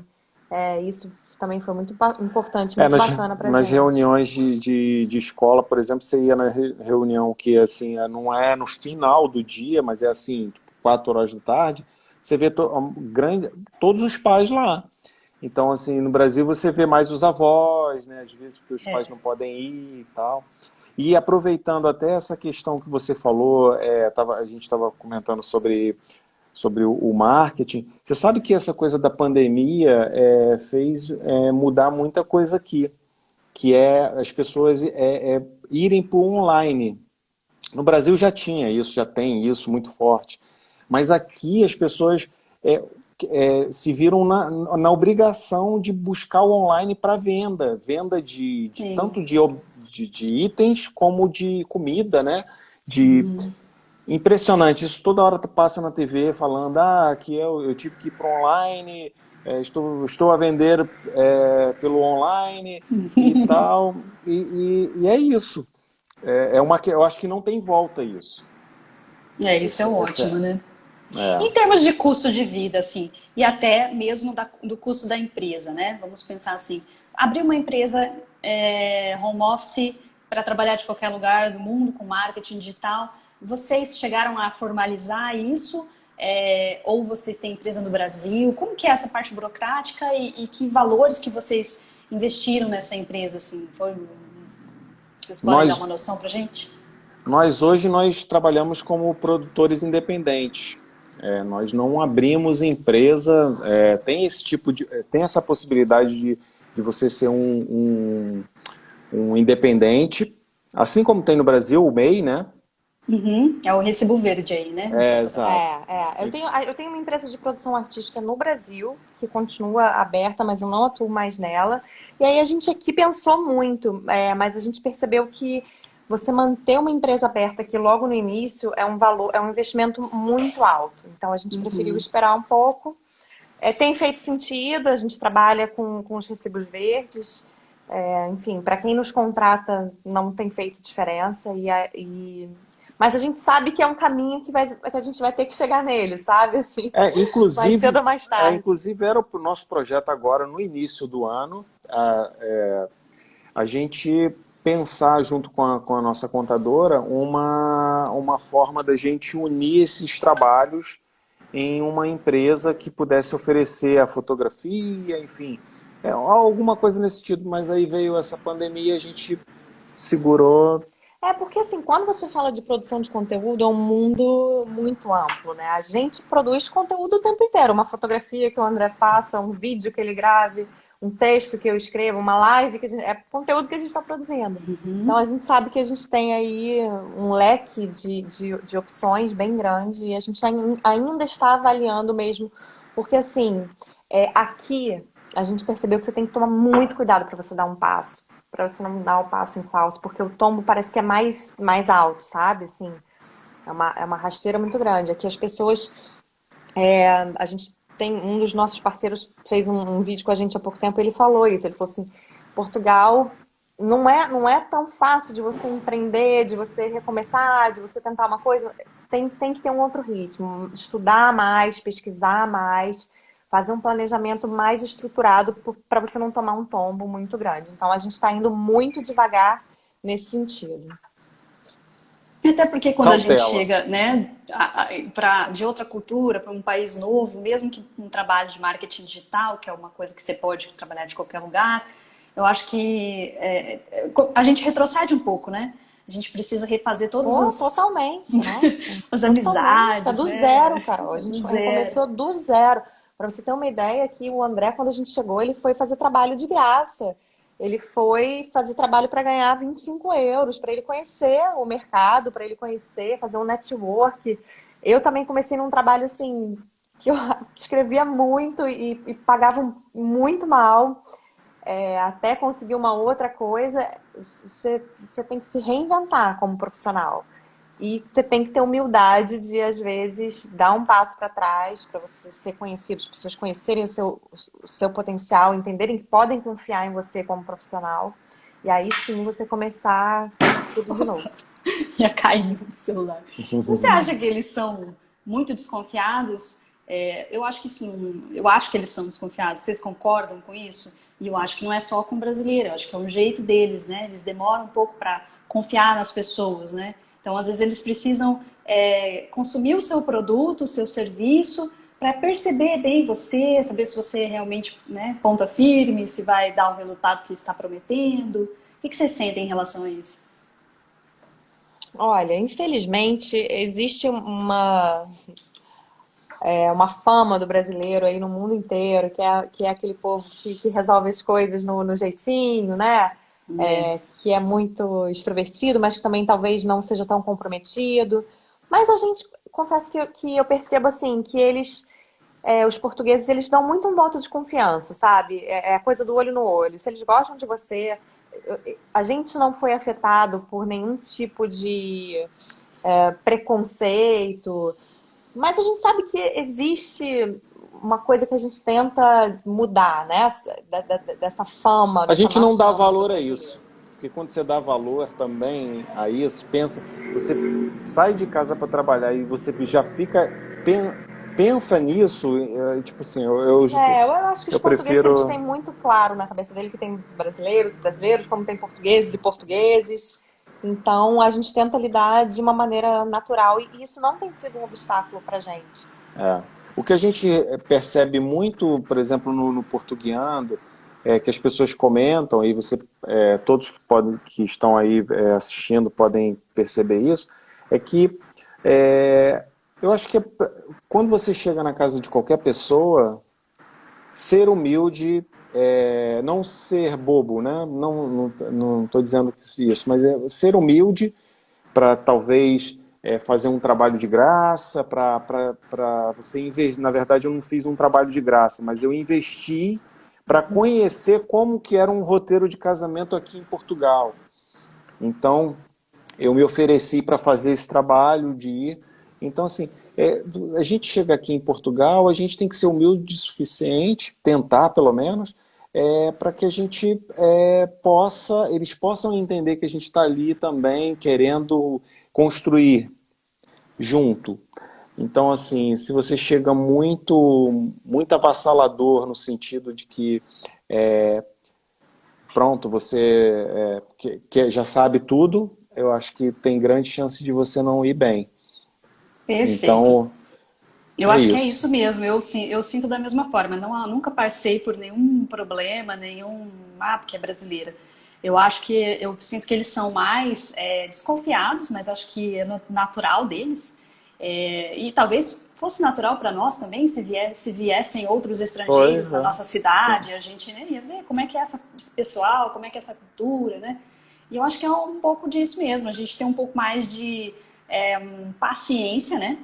Isso também foi muito importante, É, muito bacana pra nas gente. reuniões de escola, por exemplo, você ia na reunião que assim, não é no final do dia, mas é assim, tipo, 4 horas da tarde, você vê todos os pais lá. Então, assim, no Brasil você vê mais os avós, né? Às vezes porque os pais não podem ir e tal. E aproveitando até essa questão que você falou, a gente estava comentando sobre o marketing. Você sabe que essa coisa da pandemia fez mudar muita coisa aqui, que é as pessoas irem para o online. No Brasil já tinha isso, já tem isso muito forte. Mas aqui as pessoas é, se viram na obrigação de buscar o online para venda. Venda de Sim. tanto de itens como de comida, né? De Impressionante, isso toda hora passa na TV falando, aqui eu tive que ir para online, estou a vender pelo online e tal, e é isso. Eu acho que não tem volta isso. Isso é ótimo, Essa né? é. Em termos de custo de vida, assim, e até mesmo do custo da empresa, né? Vamos pensar assim, abrir uma empresa home office para trabalhar de qualquer lugar do mundo com marketing digital, vocês chegaram a formalizar isso? Ou vocês têm empresa no Brasil? Como que é essa parte burocrática e que valores que vocês investiram nessa empresa, assim? Vocês podem dar uma Nós, noção pra gente? nós trabalhamos como produtores independentes. Nós não abrimos empresa, tem essa possibilidade de você ser um independente, assim como tem no Brasil o MEI, né? Uhum. É o recibo verde aí, né? Em Portugal. Exato. Eu tenho uma empresa de produção artística no Brasil, que continua aberta, mas eu não atuo mais nela. E aí a gente aqui pensou muito, mas a gente percebeu que você manter uma empresa aberta aqui logo no início é um valor, é um investimento muito alto. Então a gente preferiu esperar um pouco. Tem feito sentido, a gente trabalha com os recibos verdes. Enfim, para quem nos contrata não tem feito diferença. Mas a gente sabe que é um caminho que a gente vai ter que chegar nele, sabe? Assim, mais cedo Inclusive, ou mais tarde. inclusive era o nosso projeto agora, no início do ano, a gente pensar junto com a nossa contadora uma forma da gente unir esses trabalhos em uma empresa que pudesse oferecer a fotografia, enfim, alguma coisa nesse sentido, mas aí veio essa pandemia, a gente segurou. Porque assim, quando você fala de produção de conteúdo, é um mundo muito amplo, né? A gente produz conteúdo o tempo inteiro. Uma fotografia que o André faça, um vídeo que ele grave, um texto que eu escreva, uma live é conteúdo que a gente está produzindo. Então a gente sabe que a gente tem aí um leque de opções bem grande e a gente ainda está avaliando mesmo, porque assim, aqui a gente percebeu que você tem que tomar muito cuidado para você dar um passo, para você não dar o passo em falso, porque o tombo parece que é mais alto, sabe? Assim, é uma rasteira muito grande. Aqui as pessoas. A gente tem um dos nossos parceiros fez um vídeo com a gente há pouco tempo, ele falou isso. Ele falou assim: Portugal não é tão fácil de você empreender, de você recomeçar, de você tentar uma coisa. Tem que ter um outro ritmo, estudar mais, pesquisar mais, fazer um planejamento mais estruturado para você não tomar um tombo muito grande. Então a gente está indo muito devagar nesse sentido. Até porque quando a gente Cautela. chega, né, de outra cultura, para um país novo, mesmo que um trabalho de marketing digital, que é uma coisa que você pode trabalhar de qualquer lugar, eu acho que a gente retrocede um pouco, né? A gente precisa refazer todas Pô, totalmente, nossa. as Totalmente, tá amizades, do né? zero, Carol. A Do gente zero. recomeçou do zero. Para você ter uma ideia, que o André, quando a gente chegou, ele foi fazer trabalho de graça. Ele foi fazer trabalho para ganhar 25 euros, para ele conhecer o mercado, para ele conhecer, fazer um network. Eu também comecei num trabalho assim, que eu escrevia muito e pagavam muito mal, até conseguir uma outra coisa, você tem que se reinventar como profissional. E você tem que ter humildade de, às vezes, dar um passo para trás para você ser conhecido, as pessoas conhecerem o seu potencial, entenderem que podem confiar em você como profissional. E aí sim você começar tudo de novo. Ia cair no celular. Você acha que eles são muito desconfiados? Eu acho que isso eu acho que eles são desconfiados. Vocês concordam com isso? E eu acho que não é só com brasileiro, eu acho que é um jeito deles, né? Eles demoram um pouco para confiar nas pessoas, né? Então, às vezes, eles precisam consumir o seu produto, o seu serviço, para perceber bem você, saber se você realmente, né, ponta firme, se vai dar o resultado que está prometendo. O que vocês sentem em relação a isso? Olha, infelizmente, existe uma fama do brasileiro aí no mundo inteiro, que é aquele povo que resolve as coisas no jeitinho, né? É. Que é muito extrovertido, mas que também talvez não seja tão comprometido. Mas a gente, confesso que eu percebo assim, que os portugueses, eles dão muito um voto de confiança, sabe? É a coisa do olho no olho. Se eles gostam de você, a gente não foi afetado por nenhum tipo de preconceito, mas a gente sabe que existe uma coisa que a gente tenta mudar, né? Dessa fama, A dessa gente má não dá fama do valor a brasileiro. isso. Porque quando você dá valor também a isso, pensa, você sai de casa para trabalhar e você já fica pensa nisso, tipo assim, Eu acho que os eu portugueses, eles prefiro. têm muito claro na cabeça dele que tem brasileiros, brasileiros, como tem portugueses e portugueses. Então, a gente tenta lidar de uma maneira natural e isso não tem sido um obstáculo pra gente. É. O que a gente percebe muito, por exemplo, no Portuguiando, é que as pessoas comentam, e todos que estão aí assistindo podem perceber isso, é que é, eu acho que quando você chega na casa de qualquer pessoa, ser humilde, não ser bobo, né? Não estou dizendo isso, mas é ser humilde para talvez fazer um trabalho de graça, para você investir. Na verdade, eu não fiz um trabalho de graça, mas eu investi para conhecer como que era um roteiro de casamento aqui em Portugal. Então, eu me ofereci para fazer esse trabalho de ir. Então, assim, a gente chega aqui em Portugal, a gente tem que ser humilde o suficiente, tentar pelo menos, para que a gente eles possam entender que a gente está ali também querendo construir junto. Então, assim, se você chega muito avassalador no sentido de que pronto, você que já sabe tudo, eu acho que tem grande chance de você não ir bem. Perfeito. Então, Eu é acho que é isso. isso mesmo. Eu sinto da mesma forma. Não, nunca passei por nenhum problema, porque é brasileira. Eu acho que eu sinto que eles são mais desconfiados, mas acho que é natural deles. E talvez fosse natural para nós também, se viessem outros estrangeiros Pois na é. nossa Sim. cidade, a gente, né, ia ver como é que é esse pessoal, como é que é essa cultura, né? E eu acho que é um pouco disso mesmo. A gente tem um pouco mais de paciência, né?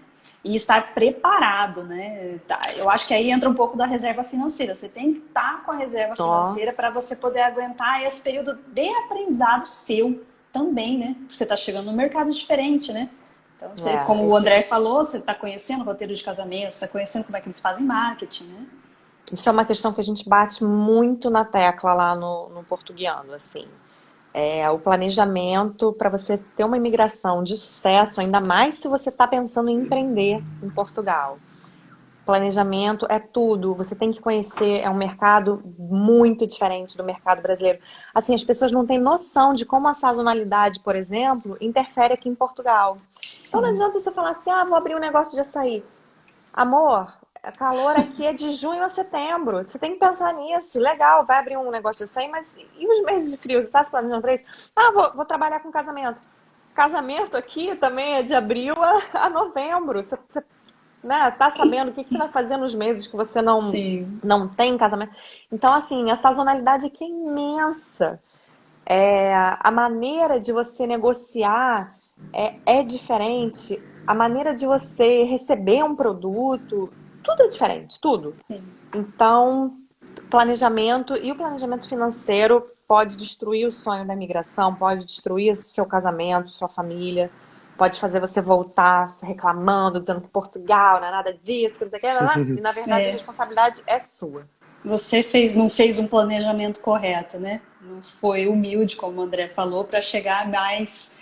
E estar preparado, né? Eu acho que aí entra um pouco da reserva financeira. Você tem que estar com a reserva Ó, financeira para você poder aguentar esse período de aprendizado seu também, né? Porque você está chegando num mercado diferente, né? Então, como o André falou, você está conhecendo o roteiro de casamento, você está conhecendo como é que eles fazem marketing, né? isso é uma questão que a gente bate muito na tecla lá no Portuguiano, assim. O planejamento para você ter uma imigração de sucesso, ainda mais se você está pensando em empreender em Portugal. Planejamento é tudo. Você tem que conhecer, é um mercado muito diferente do mercado brasileiro. Assim, as pessoas não têm noção de como a sazonalidade, por exemplo, interfere aqui em Portugal. Então não Sim. adianta você falar assim, vou abrir um negócio de açaí. Amor, calor aqui é de junho a setembro. Você tem que pensar nisso. Legal, vai abrir um negócio de açaí, mas e os meses de frio? Você está se planejando para isso? Vou trabalhar com casamento. Casamento aqui também é de abril a novembro. Você né, tá sabendo o que você vai fazer nos meses que você Sim. não tem casamento. Então, assim, a sazonalidade aqui é imensa. A maneira de você negociar é diferente. A maneira de você receber um produto tudo é diferente, tudo. Então, planejamento e o planejamento financeiro pode destruir o sonho da imigração, pode destruir o seu casamento, sua família, pode fazer você voltar reclamando, dizendo que Portugal não é nada disso, que não sei o que, e na verdade a É, responsabilidade é sua. você não fez um planejamento correto, né? Não foi humilde, como o André falou, para chegar mais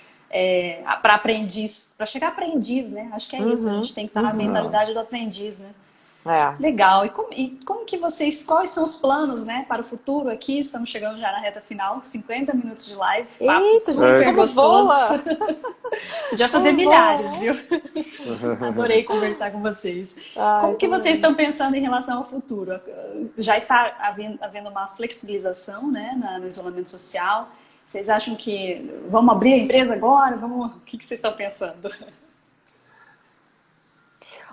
para aprendiz, para chegar aprendiz, né? Acho que é isso, a Uhum, gente tem que estar a uhum. Ah, mentalidade do aprendiz, né? É. Legal. E como que vocês, quais são os planos, né, para o futuro aqui? Estamos chegando já na reta final, 50 minutos de live, papo Eita, gente, super é. como gostoso. voa! Podia fazer Como milhares, voa! viu? Adorei conversar com vocês. Ai, Como que vocês também. estão pensando em relação ao futuro? Já está havendo uma flexibilização, né, no isolamento social. Vocês acham que vamos abrir a empresa agora? O que vocês estão pensando?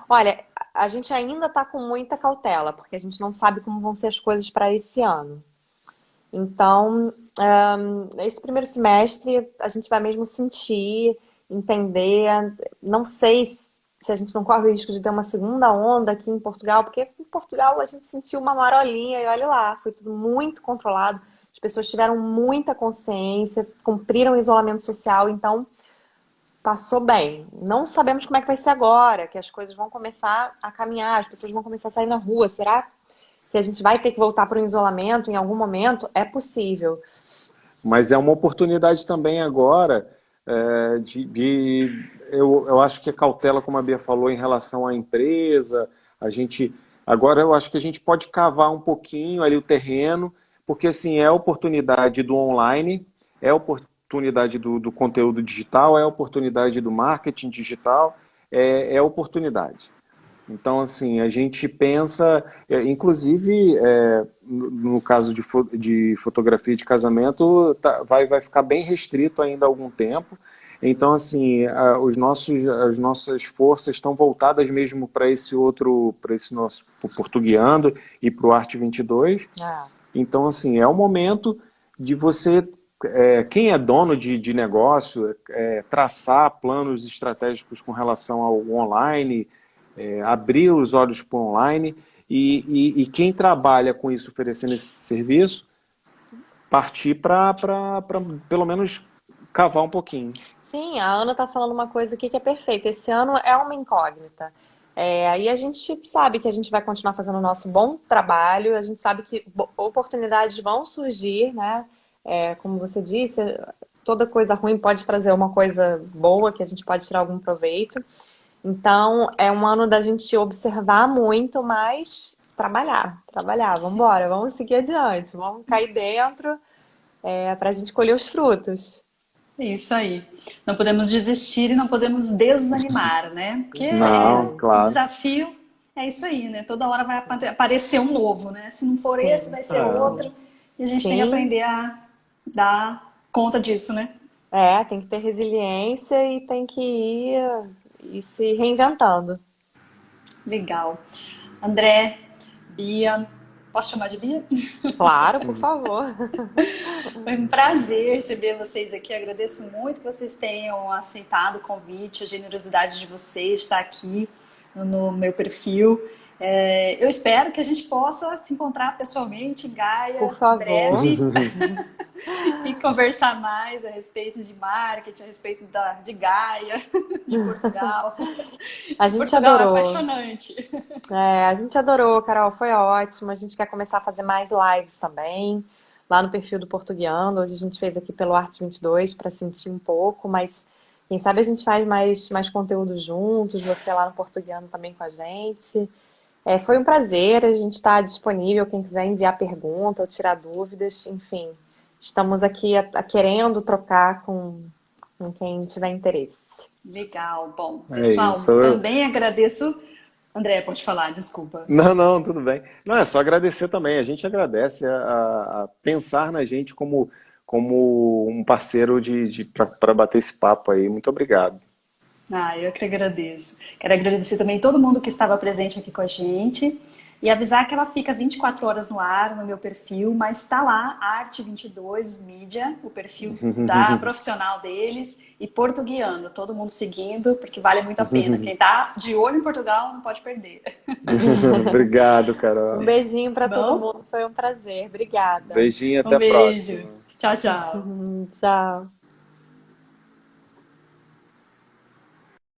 Olha, a gente ainda está com muita cautela, porque a gente não sabe como vão ser as coisas para esse ano. Então, esse primeiro semestre a gente vai mesmo sentir, entender. Não sei se a gente não corre o risco de ter uma segunda onda aqui em Portugal, porque em Portugal a gente sentiu uma marolinha e olha lá, foi tudo muito controlado. As pessoas tiveram muita consciência, cumpriram o isolamento social, então passou bem. Não sabemos como é que vai ser agora, que as coisas vão começar a caminhar, as pessoas vão começar a sair na rua. Será que a gente vai ter que voltar para o isolamento em algum momento? É possível. Mas é uma oportunidade também agora eu acho que a cautela, como a Bia falou, em relação à empresa, a gente agora eu acho que a gente pode cavar um pouquinho ali o terreno, porque assim é a oportunidade do online, é a oportunidade do conteúdo digital, é a oportunidade do marketing digital, é a oportunidade. Então, assim, a gente pensa, inclusive, no caso de fotografia de casamento, vai ficar bem restrito ainda há algum tempo. Então, assim, as nossas forças estão voltadas mesmo para esse nosso pro Portuguiando e para o Arte 22. Ah, Então, assim, é o momento de você, quem é dono de negócio, traçar planos estratégicos com relação ao online, abrir os olhos para o online e quem trabalha com isso, oferecendo esse serviço, partir para pelo menos cavar um pouquinho. sim, a Ana está falando uma coisa aqui que é perfeita. Esse ano é uma incógnita. Aí a gente sabe que a gente vai continuar fazendo o nosso bom trabalho, a gente sabe que oportunidades vão surgir, né? Como você disse, toda coisa ruim pode trazer uma coisa boa que a gente pode tirar algum proveito. Então, é um ano da gente observar muito, mas trabalhar, vamos embora, vamos seguir adiante, vamos cair dentro, para a gente colher os frutos. É isso aí. Não podemos desistir e não podemos desanimar, né? Porque Não, claro. desafio é isso aí, né? Toda hora vai aparecer um novo, né? Se não for esse, Sim, vai ser É, outro. E a gente tem que sim, aprender a dar conta disso, né? tem que ter resiliência e tem que ir se reinventando. Legal. André, Bia, posso chamar de Bia? Claro, por favor. Foi um prazer receber vocês aqui. Agradeço muito que vocês tenham aceitado o convite, a generosidade de vocês de estar aqui no meu perfil. Eu espero que a gente possa se encontrar pessoalmente em Por Gaia em favor. breve e conversar mais a respeito de marketing, a respeito de Gaia, de Portugal. A gente Portugal é adorou. apaixonante. A gente adorou, Carol, foi ótimo. A gente quer começar a fazer mais lives também, lá no perfil do Portuguiando. Hoje a gente fez aqui pelo Arte 22 para sentir um pouco, mas quem sabe a gente faz mais conteúdo juntos, você lá no Portuguiando também com a gente. Foi um prazer, a gente está disponível, quem quiser enviar pergunta ou tirar dúvidas, enfim. Estamos aqui querendo trocar com quem tiver interesse. Legal. Bom, é pessoal, isso. também agradeço. André, pode falar, desculpa. Não, não, tudo bem. Não, é só agradecer também. A gente agradece a pensar na gente como um parceiro para bater esse papo aí. Muito obrigado. Eu que agradeço. Quero agradecer também todo mundo que estava presente aqui com a gente. E avisar que ela fica 24 horas no ar no meu perfil, mas tá lá, Arte22 Mídia, o perfil da profissional deles, e Portuguiando, todo mundo seguindo, porque vale muito a pena. Quem tá de olho em Portugal não pode perder. Obrigado, Carol. Um beijinho para todo Bom, mundo, foi um prazer. Obrigada. Beijinho, até um a beijo. próxima. Tchau, tchau. Tchau.